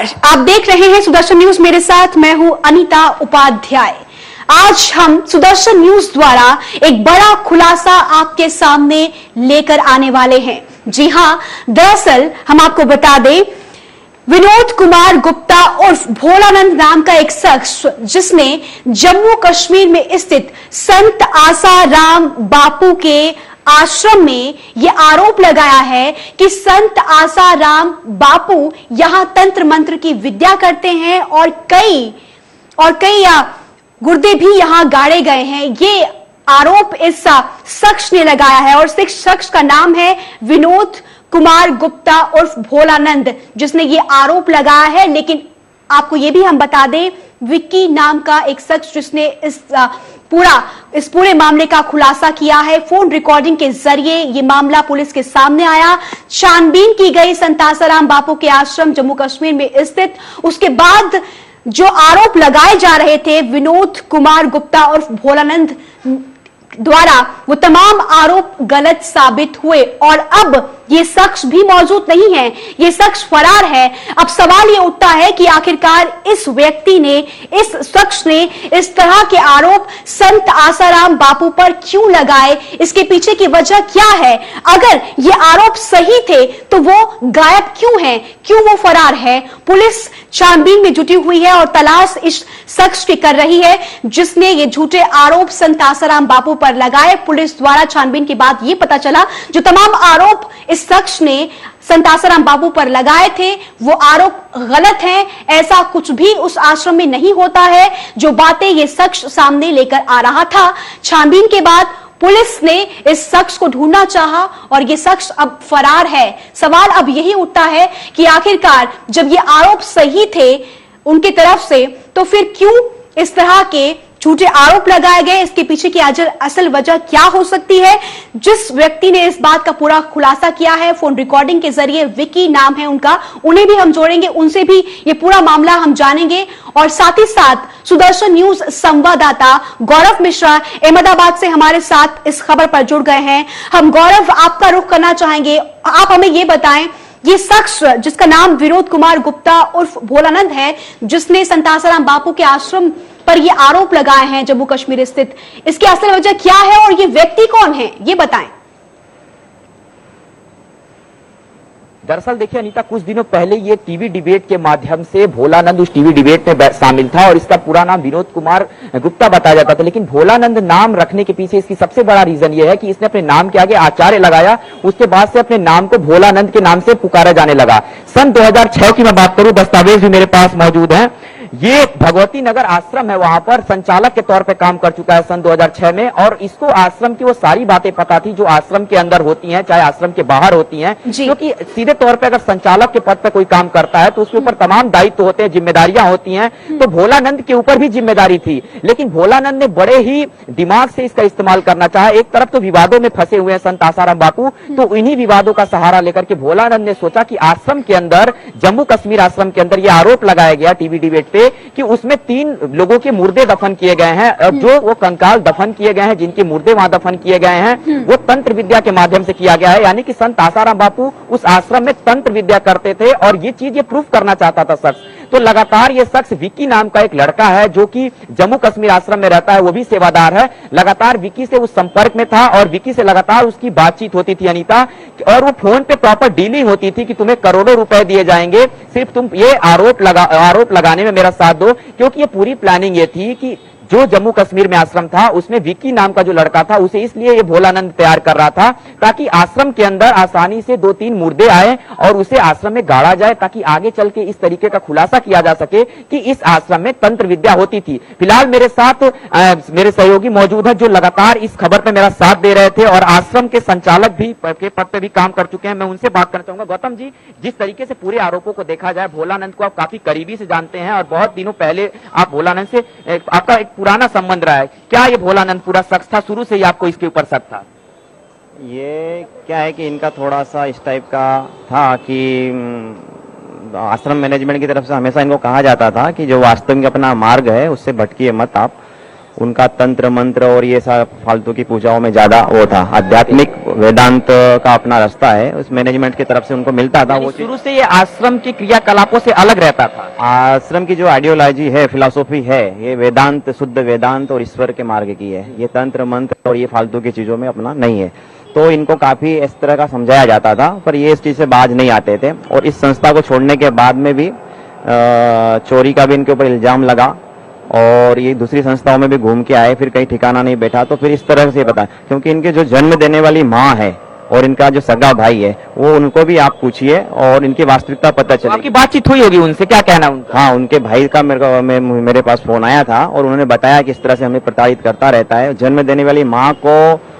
नमस्कार, आप देख रहे हैं सुदर्शन न्यूज। मेरे साथ मैं हूं अनीता उपाध्याय। आज हम सुदर्शन न्यूज द्वारा एक बड़ा खुलासा आपके सामने लेकर आने वाले हैं। जी हां, दरअसल हम आपको बता दें, विनोद कुमार गुप्ता उर्फ भोलानंद नाम का एक शख्स जिसने जम्मू कश्मीर में स्थित संत आसाराम बापू के आश्रम में यह आरोप लगाया है कि संत आसाराम बापू यहां तंत्र मंत्र की विद्या करते हैं और कई गुर्दे भी यहां गाड़े गए हैं। ये आरोप इस शख्स ने लगाया है और इस शख्स का नाम है विनोद कुमार गुप्ता उर्फ भोलानंद, जिसने ये आरोप लगाया है। लेकिन आपको ये भी हम बता दें, विक्की नाम का एक शख्स जिसने इस पूरे मामले का खुलासा किया है। फोन रिकॉर्डिंग के जरिए ये मामला पुलिस के सामने आया। छानबीन की गई संत आसाराम बापू के आश्रम जम्मू कश्मीर में स्थित। उसके बाद जो आरोप लगाए जा रहे थे विनोद कुमार गुप्ता और भोलानंद द्वारा, वो तमाम आरोप गलत साबित हुए और अब ये शख्स भी मौजूद नहीं है, ये शख्स फरार है। अब सवाल ये उठता है कि आखिरकार इस व्यक्ति ने, इस शख्स ने इस तरह के आरोप संत आसाराम बापू पर क्यों लगाए, इसके पीछे की वजह क्या है? अगर ये आरोप सही थे तो वो गायब क्यों है, क्यों वो फरार है? पुलिस छानबीन में जुटी हुई है और तलाश इस शख्स की कर रही है जिसने ये झूठे आरोप संत आसाराम बापू पर लगाए। पुलिस द्वारा छानबीन के बाद ये पता चला जो तमाम आरोप इस शख्स ने संत आसाराम बापू पर लगाए थे वो आरोप गलत हैं। ऐसा कुछ भी उस आश्रम में नहीं होता है जो बातें ये शख्स सामने लेकर आ रहा था। छानबीन के बाद पुलिस ने इस शख्स को ढूंढना चाहा और ये शख्स अब फरार है। सवाल अब यही उठता है कि आखिरकार जब ये आरोप सही थे उनकी तरफ से, तो फिर क्यों इस तरह के झूठे आरोप लगाए गए? इसके पीछे की असल वजह क्या हो सकती है? जिस व्यक्ति ने इस बात का पूरा खुलासा किया है फोन रिकॉर्डिंग के जरिए, विकी नाम है उनका, उन्हें भी हम जोड़ेंगे, उनसे भी ये पूरा मामला हम जानेंगे। और साथ ही साथ सुदर्शन न्यूज संवाददाता गौरव मिश्रा अहमदाबाद से हमारे साथ इस खबर पर जुड़ गए हैं। हम गौरव, आपका रुख करना चाहेंगे। आप हमें ये बताएं, ये शख्स जिसका नाम विनोद कुमार गुप्ता उर्फ भोलानंद है, जिसने संत आसाराम बापू के आश्रम पर ये आरोप लगाए हैं जम्मू कश्मीर स्थित, इसकी असल वजह क्या है और ये व्यक्ति कौन है, ये बताएं। दरअसल देखिए अनीता, कुछ दिनों पहले ये टीवी डिबेट के माध्यम से भोलानंद उस टीवी डिबेट में शामिल था और इसका पूरा नाम विनोद कुमार गुप्ता बताया जाता था। लेकिन भोलानंद नाम रखने के पीछे इसकी सबसे बड़ा रीजन ये है कि इसने अपने नाम के आगे आचार्य लगाया, उसके बाद से अपने नाम को भोलानंद के नाम से पुकारा जाने लगा। सन 2006 की मैं बात करूं, दस्तावेज भी मेरे पास मौजूद है। ये भगवती नगर आश्रम है, वहां पर संचालक के तौर पे काम कर चुका है सन 2006 में और इसको आश्रम की वो सारी बातें पता थी जो आश्रम के अंदर होती हैं, चाहे आश्रम के बाहर होती हैं। क्योंकि सीधे तौर पे अगर संचालक के पद पे कोई काम करता है तो उसके ऊपर तमाम दायित्व होते हैं, जिम्मेदारियां होती हैं। तो भोलानंद के ऊपर भी जिम्मेदारी थी, लेकिन भोलानंद ने बड़े ही दिमाग से इसका इस्तेमाल करना चाहा। एक तरफ तो विवादों में फंसे हुए हैं संत आसाराम बापू, तो इन्हीं विवादों का सहारा लेकर के भोलानंद ने सोचा कि आश्रम के अंदर, जम्मू कश्मीर आश्रम के अंदर यह आरोप लगाया गया टीवी डिबेट पे कि उसमें 3 लोगों के मुर्दे दफन किए गए हैं और जो वो कंकाल दफन किए गए हैं, जिनके मुर्दे वहां दफन किए गए हैं, वो तंत्र विद्या के माध्यम से किया गया है। यानी कि संत आसाराम बापू उस आश्रम में तंत्र विद्या करते थे और ये चीज ये प्रूफ करना चाहता था शख्स। तो लगातार ये शख्स विक्की नाम का एक लड़का है जो कि जम्मू कश्मीर आश्रम में रहता है, वो भी सेवादार है। लगातार विक्की से उस संपर्क में था और विक्की से लगातार उसकी बातचीत होती थी अनीता, और वो फोन पे प्रॉपर डीलिंग होती थी कि तुम्हें करोड़ों रुपए दिए जाएंगे सिर्फ तुम ये आरोप लगाने में मेरा साथ दो। क्योंकि ये पूरी प्लानिंग ये थी कि जो जम्मू कश्मीर में आश्रम था उसमें विक्की नाम का जो लड़का था उसे इसलिए ये भोलानंद तैयार कर रहा था ताकि आश्रम के अंदर आसानी से 2-3 मुर्दे आए और उसे आश्रम में गाड़ा जाए, ताकि आगे चल के इस तरीके का खुलासा किया जा सके कि इस आश्रम में तंत्र विद्या होती थी। फिलहाल मेरे साथ मेरे सहयोगी मौजूद है जो लगातार इस खबर पे मेरा साथ दे रहे थे और आश्रम के संचालक भी के पद पे भी काम कर चुके हैं। मैं उनसे बात करना चाहूंगा। गौतम जी, जिस तरीके से पूरे आरोपों को देखा जाए, भोलानंद को आप काफी करीबी से जानते हैं और बहुत दिनों पहले आप भोलानंद से आपका एक पुराना संबंध रहा है। क्या ये भोलानंद पूरा शख्स था, शुरू से ही आपको इसके ऊपर शक था? ये क्या है कि इनका थोड़ा सा इस टाइप का था कि आश्रम मैनेजमेंट की तरफ से हमेशा इनको कहा जाता था कि जो वास्तव में अपना मार्ग है उससे भटकिए मत आप, उनका तंत्र मंत्र और ये सब फालतू की पूजाओं में ज्यादा वो था। आध्यात्मिक वेदांत का अपना रास्ता है, उस मैनेजमेंट की तरफ से उनको मिलता था। वो शुरू से ये आश्रम के क्रियाकलापों से अलग रहता था। आश्रम की जो आइडियोलॉजी है, फिलॉसफी है, ये वेदांत, शुद्ध वेदांत और ईश्वर के मार्ग की है। ये तंत्र मंत्र और ये फालतू की चीजों में अपना नहीं है। तो इनको काफी इस तरह का समझाया जाता था, पर ये इस चीज से बाज नहीं आते थे। और इस संस्था को छोड़ने के बाद में भी चोरी का भी इनके ऊपर इल्जाम लगा और ये दूसरी संस्थाओं में भी घूम के आए, फिर कहीं ठिकाना नहीं बैठा। तो फिर इस तरह से पता, क्योंकि इनके जो जन्म देने वाली माँ है और इनका जो सगा भाई है, वो उनको भी आप पूछिए और इनकी वास्तविकता पता चलेगी। आपकी बातचीत हुई होगी उनसे, क्या कहना उनका? हाँ, उनके भाई का मेरे पास फोन आया था और उन्होंने बताया कि इस तरह से हमें प्रताड़ित करता रहता है। जन्म देने वाली माँ को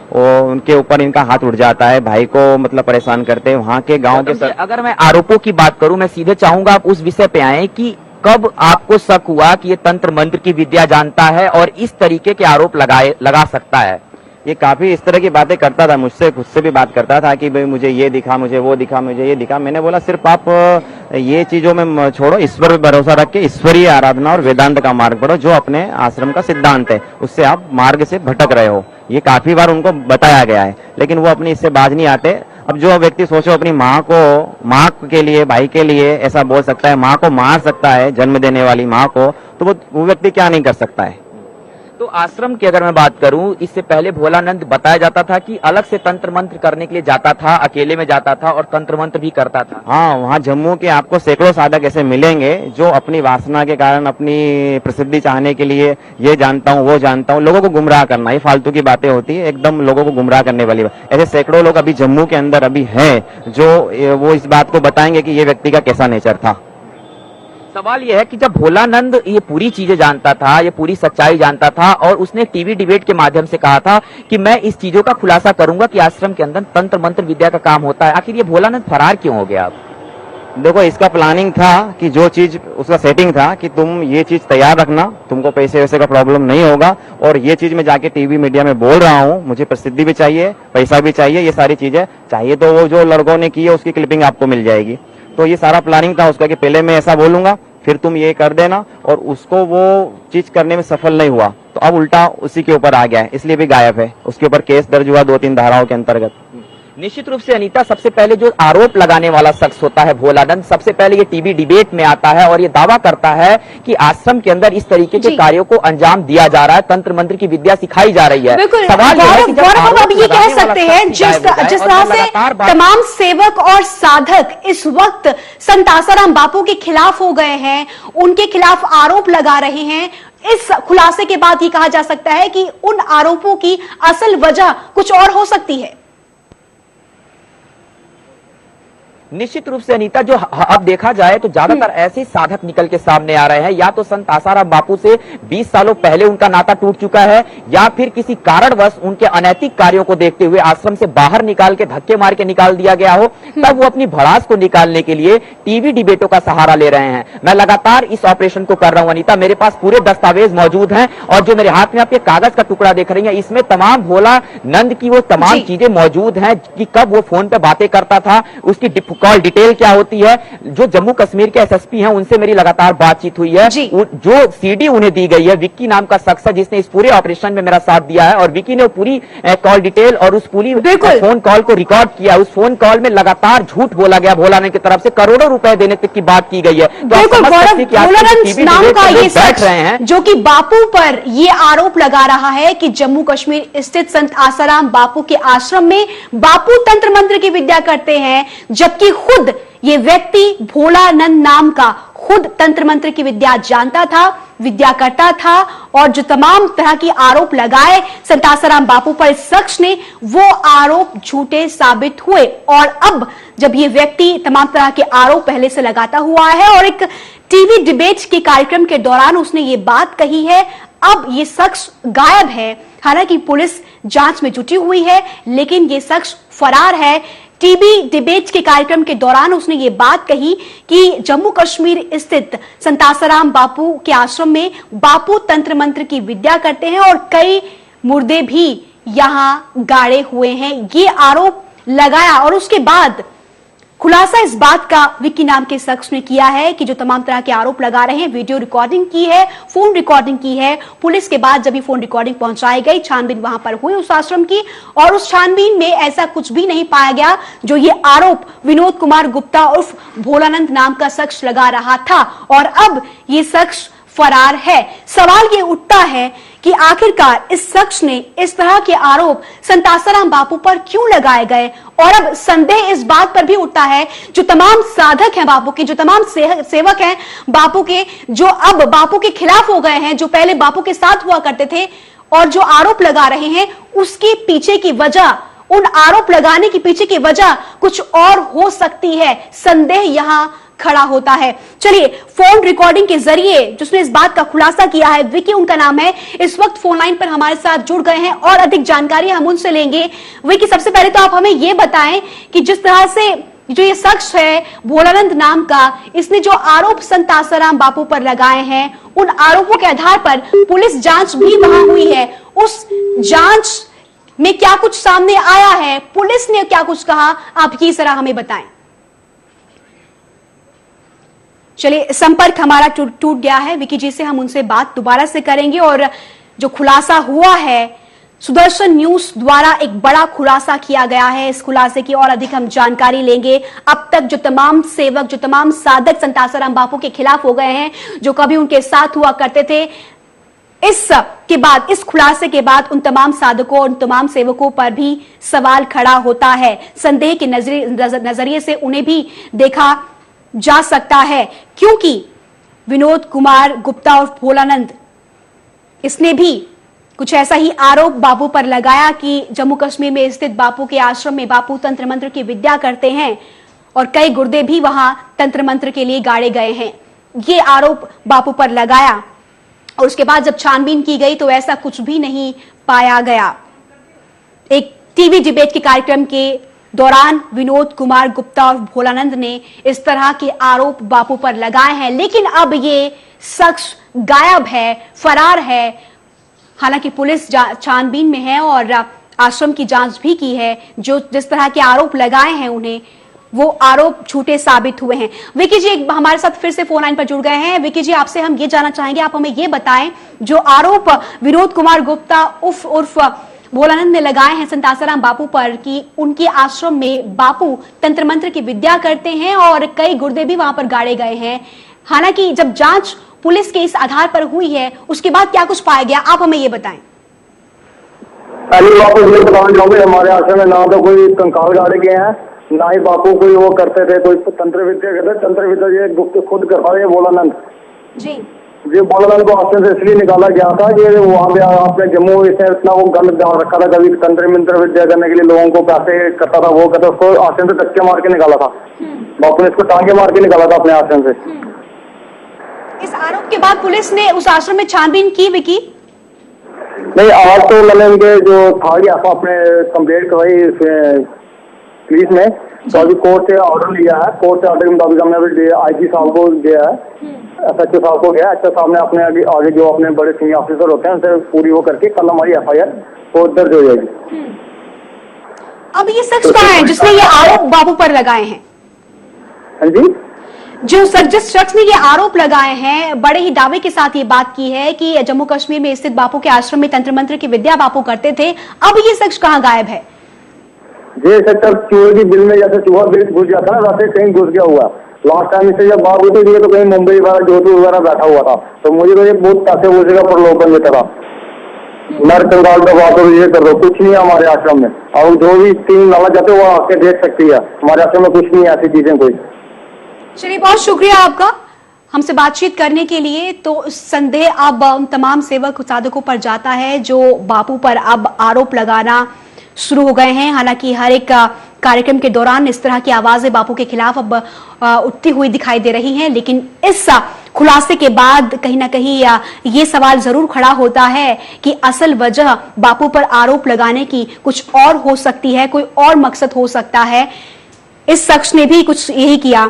उनके ऊपर इनका हाथ उठ जाता है, भाई को मतलब परेशान करते हैं। वहाँ के गाँव के अगर मैं आरोपों की बात करूं, मैं सीधे चाहूंगा आप उस विषय पे आए कि कब आपको शक हुआ कि ये तंत्र मंत्र की विद्या जानता है और इस तरीके के आरोप लगा सकता है? ये काफी इस तरह की बातें करता था, मुझसे खुद से भी बात करता था कि भाई मुझे ये दिखा, मुझे वो दिखा, मुझे ये दिखा। मैंने बोला सिर्फ आप ये चीजों में छोड़ो, ईश्वर पर भरोसा रख के ईश्वरीय आराधना और वेदांत का मार्ग पढ़ो, जो अपने आश्रम का सिद्धांत है, उससे आप मार्ग से भटक रहे हो। ये काफी बार उनको बताया गया है, लेकिन वो अपनी इससे बाज नहीं आते। अब जो व्यक्ति सोचो अपनी माँ के लिए, भाई के लिए ऐसा बोल सकता है, माँ को मार सकता है, जन्म देने वाली माँ को, तो वो व्यक्ति क्या नहीं कर सकता है। तो आश्रम की अगर मैं बात करूं, इससे पहले भोलानंद बताया जाता था कि अलग से तंत्र मंत्र करने के लिए जाता था, अकेले में जाता था और तंत्र मंत्र भी करता था। हाँ, वहाँ जम्मू के आपको सैकड़ों साधक ऐसे मिलेंगे जो अपनी वासना के कारण, अपनी प्रसिद्धि चाहने के लिए ये जानता हूँ, वो जानता हूँ, लोगों को गुमराह करना, ये फालतू की बातें होती है, एकदम लोगों को गुमराह करने वाली बात। ऐसे सैकड़ों लोग अभी जम्मू के अंदर अभी हैं जो वो इस बात को बताएंगे कि ये व्यक्ति का कैसा नेचर था। सवाल यह है कि जब भोलानंद ये पूरी चीजें जानता था, ये पूरी सच्चाई जानता था और उसने टीवी डिबेट के माध्यम से कहा था कि मैं इस चीजों का खुलासा करूंगा कि आश्रम के अंदर तंत्र मंत्र विद्या का काम होता है, आखिर ये भोलानंद फरार क्यों हो गया? देखो, इसका प्लानिंग था कि जो चीज उसका सेटिंग था कि तुम ये चीज तैयार रखना, तुमको पैसे वैसे का प्रॉब्लम नहीं होगा, और ये चीज मैं जाके टीवी मीडिया में बोल रहा हूँ, मुझे प्रसिद्धि भी चाहिए, पैसा भी चाहिए, ये सारी चीजें चाहिए, तो वो जो लड़कों ने की है उसकी क्लिपिंग आपको मिल जाएगी। तो ये सारा प्लानिंग था उसका कि पहले मैं ऐसा बोलूंगा, फिर तुम ये कर देना, और उसको वो चीज करने में सफल नहीं हुआ, तो अब उल्टा उसी के ऊपर आ गया है, इसलिए भी गायब है। उसके ऊपर केस दर्ज हुआ 2-3 धाराओं के अंतर्गत। निश्चित रूप से अनीता, सबसे पहले जो आरोप लगाने वाला शख्स होता है भोलानंद, सबसे पहले ये टीवी डिबेट में आता है और ये दावा करता है कि आश्रम के अंदर इस तरीके के कार्यों को अंजाम दिया जा रहा है, तंत्र मंत्र की विद्या सिखाई जा रही है। बिल्कुल, सवाल यह है कि गौरव, अब ये कह सकते हैं जिस तरह से तमाम सेवक और साधक इस वक्त संत आसाराम बापू के खिलाफ हो गए हैं, उनके खिलाफ आरोप लगा रहे हैं, इस खुलासे के बाद ये कहा जा सकता है कि उन आरोपों की असल वजह कुछ और हो सकती है। निश्चित रूप से अनीता, जो अब देखा जाए तो ज्यादातर ऐसे साधक निकल के सामने आ रहे हैं, या तो संत आसाराम बापू से 20 सालों पहले उनका नाता टूट चुका है, या फिर किसी कारणवश उनके अनैतिक कार्यों को देखते हुए आश्रम से बाहर निकाल के धक्के मार के निकाल दिया गया हो, तब वो अपनी भड़ास को निकालने के लिए टीवी डिबेटों का सहारा ले रहे हैं। मैं लगातार इस ऑपरेशन को कर रहा हूं अनीता, मेरे पास पूरे दस्तावेज मौजूद हैं, और जो मेरे हाथ में आप ये कागज का टुकड़ा देख रही हैं, इसमें तमाम भोलानंद की वो तमाम चीजें मौजूद हैं कि कब वो फोन पे बातें करता था, उसकी कॉल डिटेल क्या होती है। जो जम्मू कश्मीर के एसएसपी हैं उनसे मेरी लगातार बातचीत हुई है। जो सीडी उन्हें दी गई है, विक्की नाम का शख्स है जिसने इस पूरे ऑपरेशन में मेरा साथ दिया है, और विक्की ने पूरी कॉल डिटेल और उस पूरी फोन कॉल को रिकॉर्ड किया। उस फोन कॉल में लगातार झूठ बोला गया भोलानंद की तरफ से, करोड़ों रुपए देने तक की बात की गई है। जो कि बापू पर ये आरोप लगा रहा है कि जम्मू कश्मीर स्थित संत आसाराम बापू के आश्रम में बापू तंत्र मंत्र की विद्या करते हैं, जबकि खुद ये व्यक्ति भोलानंद नाम का खुद तंत्र मंत्र की विद्या जानता था, विद्या करता था, और जो तमाम तरह के आरोप लगाए संत आसाराम बापू पर इस शख्स ने, वो आरोप झूठे साबित हुए। और अब जब ये व्यक्ति तमाम तरह के आरोप पहले से लगाता हुआ है और एक टीवी डिबेट के कार्यक्रम के दौरान उसने ये बात कही है, अब ये शख्स गायब है। हालांकि पुलिस जांच में जुटी हुई है, लेकिन ये शख्स फरार है। टीवी डिबेट के कार्यक्रम के दौरान उसने ये बात कही कि जम्मू कश्मीर स्थित संत आसाराम बापू के आश्रम में बापू तंत्र मंत्र की विद्या करते हैं और कई मुर्दे भी यहां गाड़े हुए हैं, ये आरोप लगाया। और उसके बाद खुलासा इस बात का विक्की नाम के शख्स ने किया है कि जो तमाम तरह के आरोप लगा रहे हैं, वीडियो रिकॉर्डिंग की है, फोन रिकॉर्डिंग की है। पुलिस के बाद जब ये फोन रिकॉर्डिंग पहुंचाई गई, छानबीन वहां पर हुई उस आश्रम की, और उस छानबीन में ऐसा कुछ भी नहीं पाया गया जो ये आरोप विनोद कुमार गुप्ता उर्फ भोलानंद नाम का शख्स लगा रहा था। और अब ये शख्स फरार है। सवाल ये उठता है कि आखिरकार इस शख्स ने इस तरह के आरोप संतासाराम बापू पर क्यों लगाए गए। और अब संदेह इस बात पर भी उठता है, जो तमाम साधक हैं बापू के, जो तमाम सेवक हैं बापू के, जो अब बापू के खिलाफ हो गए हैं, जो पहले बापू के साथ हुआ करते थे और जो आरोप लगा रहे हैं, उसके पीछे की वजह, उन आरोप लगाने के पीछे की वजह कुछ और हो सकती है। संदेह यहां खड़ा होता है। चलिए, फोन रिकॉर्डिंग के जरिए जिसने इस बात का खुलासा किया है, विकी उनका नाम है, इस वक्त फोन लाइन पर हमारे साथ जुड़ गए हैं और अधिक जानकारी हम उनसे लेंगे। विकी, सबसे पहले तो आप हमें यह बताएं कि जिस तरह से जो ये शख्स है भोलानंद नाम का, इसने जो आरोप संत आसाराम बापू पर लगाए हैं, उन आरोपों के आधार पर पुलिस जांच भी वहां हुई है। उस जांच में क्या कुछ सामने आया है, पुलिस ने क्या कुछ कहा, आप ये जरा हमें बताएं। चलिए, संपर्क हमारा टूट गया है विकी जी से, हम उनसे बात दोबारा से करेंगे। और जो खुलासा हुआ है, सुदर्शन न्यूज द्वारा एक बड़ा खुलासा किया गया है, इस खुलासे की और अधिक हम जानकारी लेंगे। अब तक जो तमाम सेवक, जो तमाम साधक संत आसाराम बापू के खिलाफ हो गए हैं, जो कभी उनके साथ हुआ करते थे, इस खुलासे के बाद उन तमाम साधकों, उन तमाम सेवकों पर भी सवाल खड़ा होता है। संदेह के नजरिए से उन्हें भी देखा जा सकता है, क्योंकि विनोद कुमार गुप्ता और भोलानंद, इसने भी कुछ ऐसा ही आरोप बापू पर लगाया कि जम्मू कश्मीर में स्थित बापू के आश्रम में बापू तंत्र मंत्र की विद्या करते हैं और कई गुर्दे भी वहां तंत्र मंत्र के लिए गाड़े गए हैं। ये आरोप बापू पर लगाया और उसके बाद जब छानबीन की गई तो ऐसा कुछ भी नहीं पाया गया। एक टीवी डिबेट के कार्यक्रम के दौरान विनोद कुमार गुप्ता और भोलानंद ने इस तरह के आरोप बापू पर लगाए हैं, लेकिन अब ये शख्स गायब है, फरार है। हालांकि पुलिस छानबीन में है और आश्रम की जांच भी की है। जो जिस तरह के आरोप लगाए हैं उन्हें, वो आरोप झूठे साबित हुए हैं। विकी जी हमारे साथ फिर से फोन लाइन पर जुड़ गए हैं। विकी जी, आपसे हम ये जानना चाहेंगे, आप हमें ये बताएं, जो आरोप विनोद कुमार गुप्ता उर्फ भोलानंद ने लगाए हैं संत आसाराम बापू पर कि उनके आश्रम में बापू तंत्र मंत्र की विद्या करते हैं और कई गुर्दे भी वहां पर गाड़े गए हैं। हालांकि जब जांच पुलिस के इस आधार पर हुई है, उसके बाद क्या कुछ पाया गया, आप हमें ये बताएं। पहली बात तो ये बताना चाहूंगे, हमारे आश्रम में ना तो कोई कंकाल गाड़े गए हैं, ना ही बापू कोई वो करते थे, कोई तंत्र विद्या करते। तंत्र विद्या ये गुप्त खुद करता है भोलानंद जी। ये भोलानंद को आश्रम से इसलिए निकाला गया था कि वहां पे आपने जम्मू से इतना वो गलत डाल रखा था, कभी तंत्र मंत्र विद्या करने के लिए लोगों को पैसे करता था, वो करता, उसको आश्रम से धक्के मार के निकाला था। बापू ने इसको टांगे मार के निकाला था अपने आश्रम से। इस आरोप के बाद पुलिस ने उस आश्रम में छानबीन की विकी? नहीं, आज तो मैंने उनके जो था कि आप अपने कंप्लेंट करवाई पुलिस में, तो अभी कोर्ट से ऑर्डर लिया है। कोर्ट से ऑर्डर के मुताबिक हमने अभी IG साहब को दिया है, SHO साहब को गया। अच्छा साहब ने अपने आगे जो अपने बड़े सीनियर ऑफिसर होते हैं उनसे पूरी वो करके कल हमारी FIR को दर्ज हो जाएगी। अब ये शख्स कहाँ है जिसने ये आरोप बापू पर लगाए हैं? हाँ जी, जिस शख्स ने ये आरोप लगाए हैं, बड़े ही दावे के साथ ये बात की है कि जम्मू कश्मीर में स्थित बापू के आश्रम में तंत्र मंत्र की विद्या बापू करते थे, अब ये शख्स कहाँ गायब है? ये सेक्टर चूहे की बिल में जैसे चूहा बिल घुस जाता है, वैसे कहीं घुस गया हुआ। लास्ट टाइम इससे जब बात होती थी तो कहीं मुंबई वगैरह, जोधपुर वगैरह बैठा हुआ था, तो मुझे तो ये बहुत पैसे वैसे का प्रलोभन देता था, नर कंगाल दबा दो, ये कर दो, कुछ नहीं है हमारे आश्रम में। और जो भी टीम लाना चाहते हो वो आके देख सकती है, हमारे आश्रम में कुछ नहीं है ऐसी चीजें कोई। चलिए, बहुत शुक्रिया आपका हमसे बातचीत करने के लिए। तो संदेह अब उन तमाम सेवक साधकों पर जाता है जो बापू पर अब आरोप लगाना शुरू हो गए हैं। हालांकि हर एक कार्यक्रम के दौरान इस तरह की आवाजें बापू के खिलाफ अब उठती हुई दिखाई दे रही हैं, लेकिन इस खुलासे के बाद कहीं ना कहीं ये सवाल जरूर खड़ा होता है कि असल वजह बापू पर आरोप लगाने की कुछ और हो सकती है, कोई और मकसद हो सकता है। इस शख्स ने भी कुछ यही किया।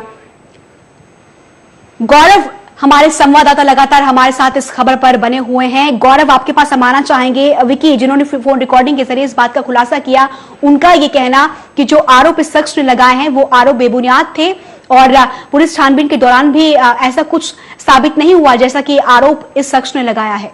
गौरव, हमारे संवाददाता लगातार हमारे साथ इस खबर पर बने हुए हैं। गौरव, आपके पास हम आना चाहेंगे। विकी, जिन्होंने फोन रिकॉर्डिंग के जरिए इस बात का खुलासा किया, उनका ये कहना कि जो आरोप इस शख्स ने लगाए हैं वो आरोप बेबुनियाद थे और पुलिस छानबीन के दौरान भी ऐसा कुछ साबित नहीं हुआ जैसा कि आरोप इस शख्स ने लगाया है।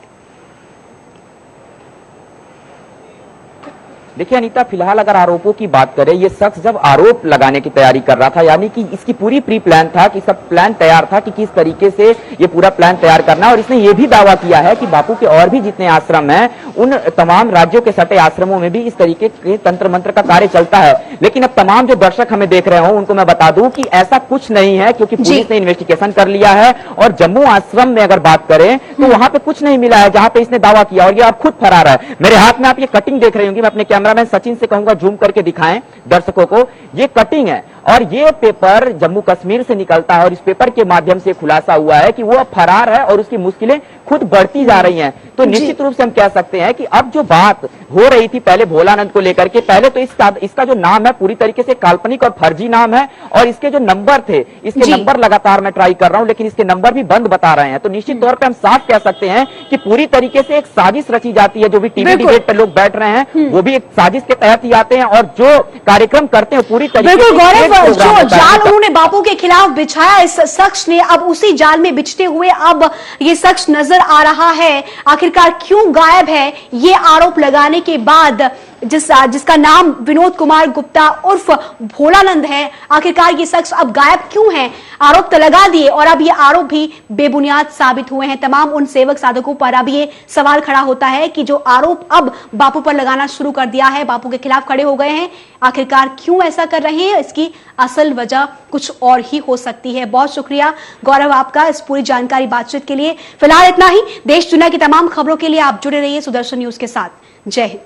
देखिए अनीता, फिलहाल अगर आरोपों की बात करें, ये शख्स जब आरोप लगाने की तैयारी कर रहा था, यानी कि इसकी पूरी प्री प्लान था कि सब प्लान तैयार था कि किस तरीके से ये पूरा प्लान तैयार करना, और इसने ये भी दावा किया है कि बापू के और भी जितने आश्रम हैं उन तमाम राज्यों के सटे आश्रमों में भी इस तरीके के तंत्र मंत्र का कार्य चलता है। लेकिन अब तमाम जो दर्शक हमें देख रहे हो उनको मैं बता दूं कि ऐसा कुछ नहीं है, क्योंकि पुलिस ने इन्वेस्टिगेशन कर लिया है और जम्मू आश्रम में अगर बात करें तो वहां पे कुछ नहीं मिला है जहां पे इसने दावा किया, और ये अब खुद फरार है। मेरे हाथ में आप ये कटिंग देख रहे होंगे, मैं अपने कैमरामैन सचिन से कहूंगा जूम करके दिखाएं दर्शकों को। ये कटिंग है और ये पेपर जम्मू कश्मीर से निकलता है और इस पेपर के माध्यम से खुलासा हुआ है कि वो फरार है और उसकी मुश्किलें खुद बढ़ती जा रही हैं। तो निश्चित रूप से हम कह सकते हैं कि अब जो बात हो रही थी पहले भोलानंद को लेकर के, पहले तो इसका जो नाम है पूरी तरीके से काल्पनिक और फर्जी नाम है, और इसके जो नंबर थे, इसके नंबर लगातार मैं ट्राई कर रहा हूं लेकिन इसके नंबर भी बंद बता रहे हैं। तो निश्चित तौर पर हम साफ कह सकते हैं कि पूरी तरीके से एक साजिश रची जाती है। जो भी टीवी डिबेट पर लोग बैठ रहे हैं वो भी एक साजिश के तहत ही आते हैं, और जो कार्यक्रम करते हैं पूरी तरीके से जो जाल उन्होंने बापू के खिलाफ बिछाया इस शख्स ने, अब उसी जाल में बिछते हुए अब ये शख्स नजर आ रहा है। आखिरकार क्यों गायब है ये आरोप लगाने के बाद जिसका नाम विनोद कुमार गुप्ता उर्फ भोलानंद है, आखिरकार ये शख्स अब गायब क्यों है? आरोप तो लगा दिए और अब ये आरोप भी बेबुनियाद साबित हुए हैं। तमाम उन सेवक साधकों पर अब ये सवाल खड़ा होता है कि जो आरोप अब बापू पर लगाना शुरू कर दिया है, बापू के खिलाफ खड़े हो गए हैं, आखिरकार क्यों ऐसा कर रहे हैं? इसकी असल वजह कुछ और ही हो सकती है। बहुत शुक्रिया गौरव आपका इस पूरी जानकारी बातचीत के लिए। फिलहाल इतना ही। देश दुनिया की तमाम खबरों के लिए आप जुड़े रहिए सुदर्शन न्यूज के साथ। जय हिंद।